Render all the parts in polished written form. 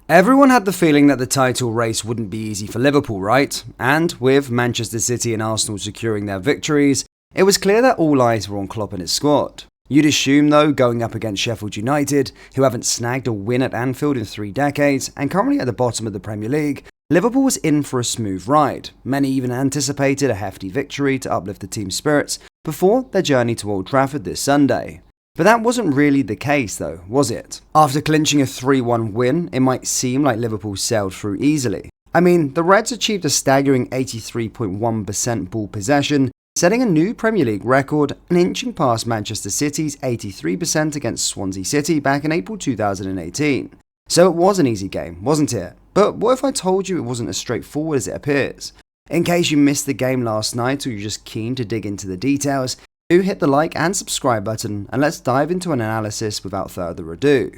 Everyone had the feeling that the title race wouldn't be easy for Liverpool, right? And with Manchester City and Arsenal securing their victories, it was clear that all eyes were on Klopp and his squad. You'd assume though, going up against Sheffield United, who haven't snagged a win at Anfield in 3 decades and currently at the bottom of the Premier League, Liverpool was in for a smooth ride. Many even anticipated a hefty victory to uplift the team's spirits before their journey to Old Trafford this Sunday. But that wasn't really the case though, was it? After clinching a 3-1 win, it might seem like Liverpool sailed through easily. I mean, the Reds achieved a staggering 83.1% ball possession, setting a new Premier League record and inching past Manchester City's 83% against Swansea City back in April 2018. So it was an easy game, wasn't it? But what if I told you it wasn't as straightforward as it appears? In case you missed the game last night or you're just keen to dig into the details, do hit the like and subscribe button and let's dive into an analysis without further ado.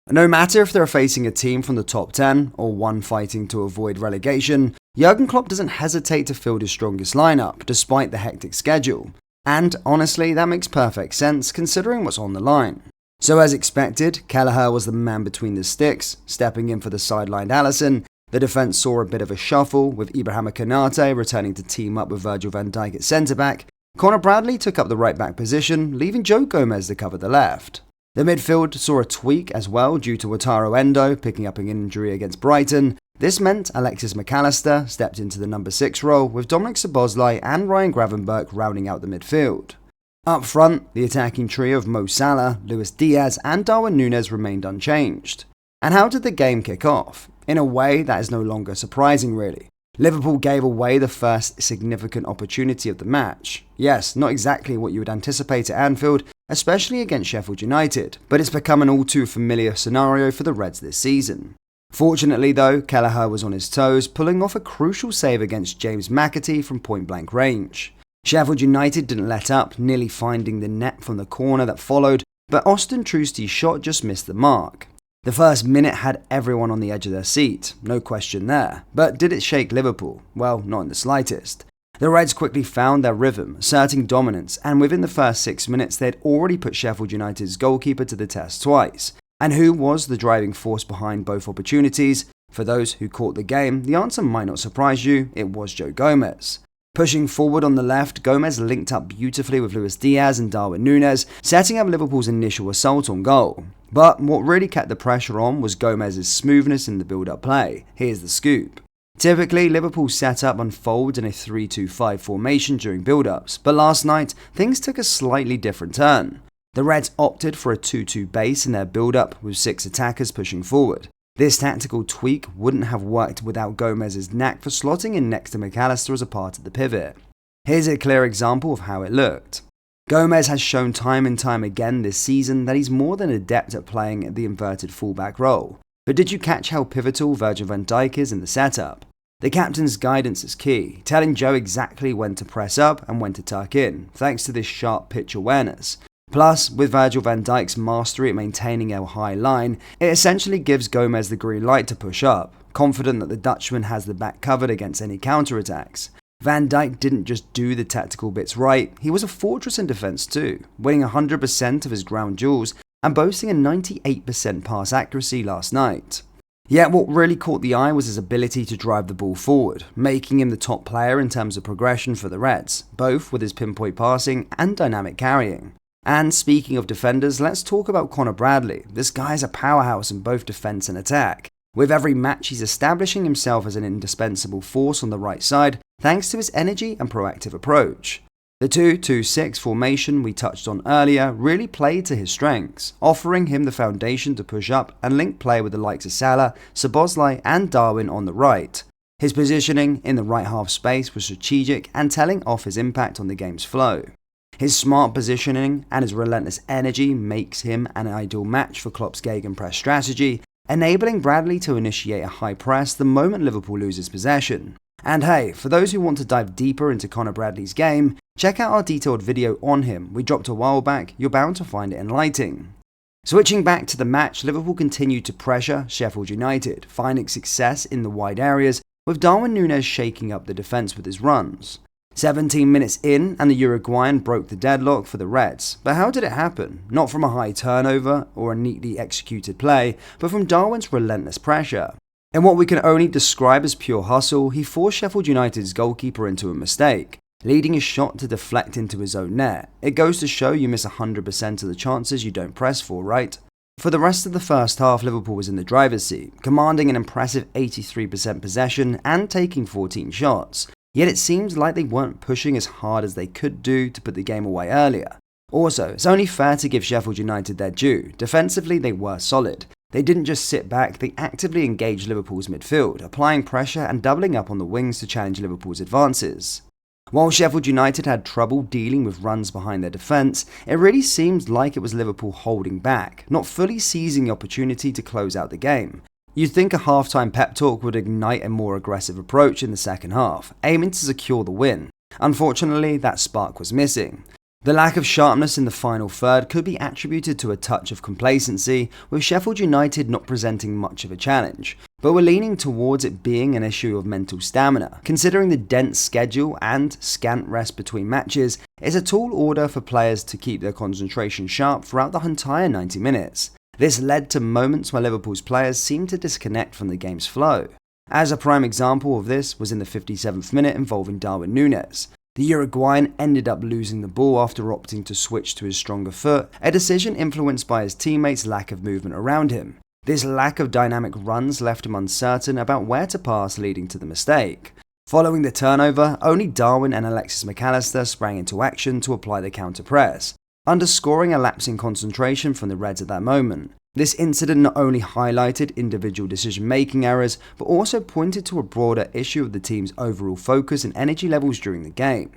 No matter if they're facing a team from the top 10 or one fighting to avoid relegation, Jurgen Klopp doesn't hesitate to field his strongest lineup despite the hectic schedule. And honestly, that makes perfect sense considering what's on the line. So as expected, Kelleher was the man between the sticks, stepping in for the sidelined Alisson. The defence saw a bit of a shuffle, with Ibrahima Konate returning to team up with Virgil van Dijk at centre-back. Conor Bradley took up the right-back position, leaving Joe Gomez to cover the left. The midfield saw a tweak as well due to Wataru Endo picking up an injury against Brighton. This meant Alexis McAllister stepped into the number 6 role, with Dominic Szoboszlai and Ryan Gravenberch rounding out the midfield. Up front, the attacking trio of Mo Salah, Luis Diaz and Darwin Núñez remained unchanged. And how did the game kick off? In a way that is no longer surprising really. Liverpool gave away the first significant opportunity of the match. Yes, not exactly what you would anticipate at Anfield, especially against Sheffield United, but it's become an all too familiar scenario for the Reds this season. Fortunately though, Kelleher was on his toes, pulling off a crucial save against James McAtee from point blank range. Sheffield United didn't let up, nearly finding the net from the corner that followed, but Austin Trustie's shot just missed the mark. The first minute had everyone on the edge of their seat, no question there. But did it shake Liverpool? Well, not in the slightest. The Reds quickly found their rhythm, asserting dominance, and within the first 6 minutes they had already put Sheffield United's goalkeeper to the test twice. And who was the driving force behind both opportunities? For those who caught the game, the answer might not surprise you, it was Joe Gomez. Pushing forward on the left, Gomez linked up beautifully with Luis Diaz and Darwin Núñez, setting up Liverpool's initial assault on goal. But what really kept the pressure on was Gomez's smoothness in the build-up play. Here's the scoop. Typically, Liverpool's setup unfolds in a 3-2-5 formation during build-ups, but last night, things took a slightly different turn. The Reds opted for a 2-2 base in their build-up with 6 attackers pushing forward. This tactical tweak wouldn't have worked without Gomez's knack for slotting in next to McAllister as a part of the pivot. Here's a clear example of how it looked. Gomez has shown time and time again this season that he's more than adept at playing the inverted fullback role. But did you catch how pivotal Virgil van Dijk is in the setup? The captain's guidance is key, telling Joe exactly when to press up and when to tuck in, thanks to this sharp pitch awareness. Plus, with Virgil van Dijk's mastery at maintaining a high line, it essentially gives Gomez the green light to push up, confident that the Dutchman has the back covered against any counterattacks. Van Dijk didn't just do the tactical bits right, he was a fortress in defence too, winning 100% of his ground duels and boasting a 98% pass accuracy last night. Yet what really caught the eye was his ability to drive the ball forward, making him the top player in terms of progression for the Reds, both with his pinpoint passing and dynamic carrying. And speaking of defenders, let's talk about Conor Bradley. This guy's a powerhouse in both defence and attack. With every match, he's establishing himself as an indispensable force on the right side, thanks to his energy and proactive approach. The 2-2-6 formation we touched on earlier really played to his strengths, offering him the foundation to push up and link play with the likes of Salah, Szoboszlai and Darwin on the right. His positioning in the right half space was strategic and telling off his impact on the game's flow. His smart positioning and his relentless energy makes him an ideal match for Klopp's gegenpress strategy, enabling Bradley to initiate a high press the moment Liverpool loses possession. And hey, for those who want to dive deeper into Conor Bradley's game, check out our detailed video on him we dropped a while back, you're bound to find it enlightening. Switching back to the match, Liverpool continued to pressure Sheffield United, finding success in the wide areas, with Darwin Núñez shaking up the defence with his runs. 17 minutes in, and the Uruguayan broke the deadlock for the Reds. But how did it happen? Not from a high turnover or a neatly executed play, but from Darwin's relentless pressure. In what we can only describe as pure hustle, he forced Sheffield United's goalkeeper into a mistake, leading his shot to deflect into his own net. It goes to show you miss 100% of the chances you don't press for, right? For the rest of the first half, Liverpool was in the driver's seat, commanding an impressive 83% possession and taking 14 shots. Yet it seems like they weren't pushing as hard as they could do to put the game away earlier. Also, it's only fair to give Sheffield United their due. Defensively, they were solid. They didn't just sit back, they actively engaged Liverpool's midfield, applying pressure and doubling up on the wings to challenge Liverpool's advances. While Sheffield United had trouble dealing with runs behind their defence, it really seemed like it was Liverpool holding back, not fully seizing the opportunity to close out the game. You'd think a halftime pep talk would ignite a more aggressive approach in the second half, aiming to secure the win. Unfortunately, that spark was missing. The lack of sharpness in the final third could be attributed to a touch of complacency, with Sheffield United not presenting much of a challenge, but we're leaning towards it being an issue of mental stamina. Considering the dense schedule and scant rest between matches, it's a tall order for players to keep their concentration sharp throughout the entire 90 minutes. This led to moments where Liverpool's players seemed to disconnect from the game's flow. As a prime example of this was in the 57th minute involving Darwin Núñez. The Uruguayan ended up losing the ball after opting to switch to his stronger foot, a decision influenced by his teammates' lack of movement around him. This lack of dynamic runs left him uncertain about where to pass, leading to the mistake. Following the turnover, only Darwin and Alexis McAllister sprang into action to apply the counter-press, underscoring a lapse in concentration from the Reds at that moment. This incident not only highlighted individual decision-making errors, but also pointed to a broader issue of the team's overall focus and energy levels during the game.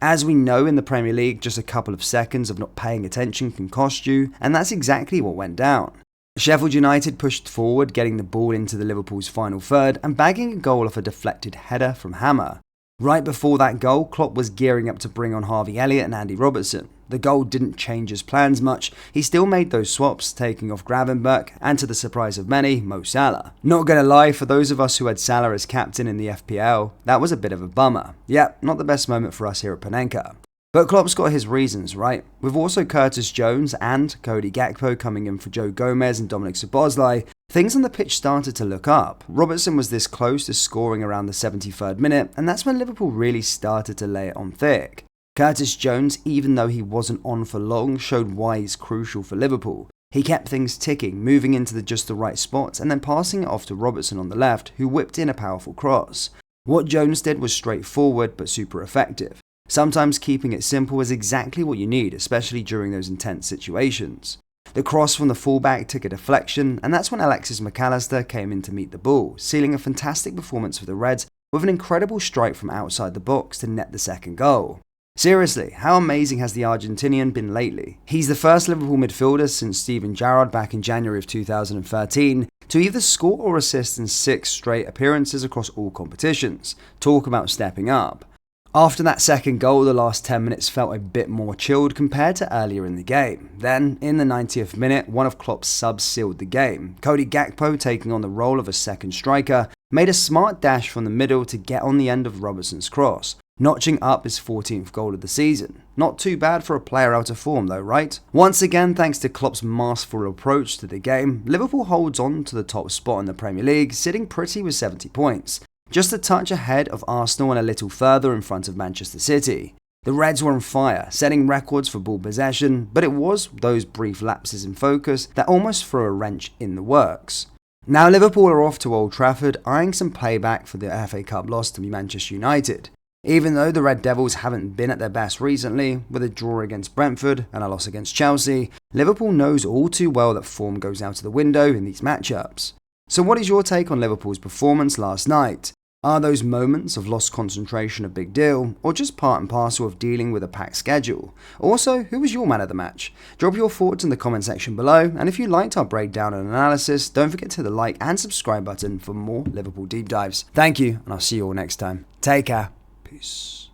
As we know in the Premier League, just a couple of seconds of not paying attention can cost you, and that's exactly what went down. Sheffield United pushed forward, getting the ball into the Liverpool's final third and bagging a goal off a deflected header from Hammer. Right before that goal, Klopp was gearing up to bring on Harvey Elliott and Andy Robertson. The goal didn't change his plans much. He still made those swaps, taking off Gravenberch and, to the surprise of many, Mo Salah. Not gonna lie, for those of us who had Salah as captain in the FPL, that was a bit of a bummer. Yep, not the best moment for us here at Panenka. But Klopp's got his reasons, right? With also Curtis Jones and Cody Gakpo coming in for Joe Gomez and Dominic Szoboszlai, things on the pitch started to look up. Robertson was this close to scoring around the 73rd minute, and that's when Liverpool really started to lay it on thick. Curtis Jones, even though he wasn't on for long, showed why he's crucial for Liverpool. He kept things ticking, moving into just the right spots and then passing it off to Robertson on the left, who whipped in a powerful cross. What Jones did was straightforward but super effective. Sometimes keeping it simple is exactly what you need, especially during those intense situations. The cross from the fullback took a deflection, and that's when Alexis McAllister came in to meet the ball, sealing a fantastic performance for the Reds with an incredible strike from outside the box to net the second goal. Seriously, how amazing has the Argentinian been lately? He's the first Liverpool midfielder since Steven Gerrard back in January of 2013 to either score or assist in 6 straight appearances across all competitions. Talk about stepping up. After that second goal, the last 10 minutes felt a bit more chilled compared to earlier in the game. Then, in the 90th minute, one of Klopp's subs sealed the game. Cody Gakpo, taking on the role of a second striker, made a smart dash from the middle to get on the end of Robertson's cross, notching up his 14th goal of the season. Not too bad for a player out of form though, right? Once again, thanks to Klopp's masterful approach to the game, Liverpool holds on to the top spot in the Premier League, sitting pretty with 70 points. Just a touch ahead of Arsenal and a little further in front of Manchester City. The Reds were on fire, setting records for ball possession, but it was those brief lapses in focus that almost threw a wrench in the works. Now Liverpool are off to Old Trafford, eyeing some payback for the FA Cup loss to Manchester United. Even though the Red Devils haven't been at their best recently, with a draw against Brentford and a loss against Chelsea, Liverpool knows all too well that form goes out of the window in these matchups. So what is your take on Liverpool's performance last night? Are those moments of lost concentration a big deal, or just part and parcel of dealing with a packed schedule? Also, who was your man of the match? Drop your thoughts in the comment section below, and if you liked our breakdown and analysis, don't forget to hit the like and subscribe button for more Liverpool deep dives. Thank you, and I'll see you all next time. Take care. Peace.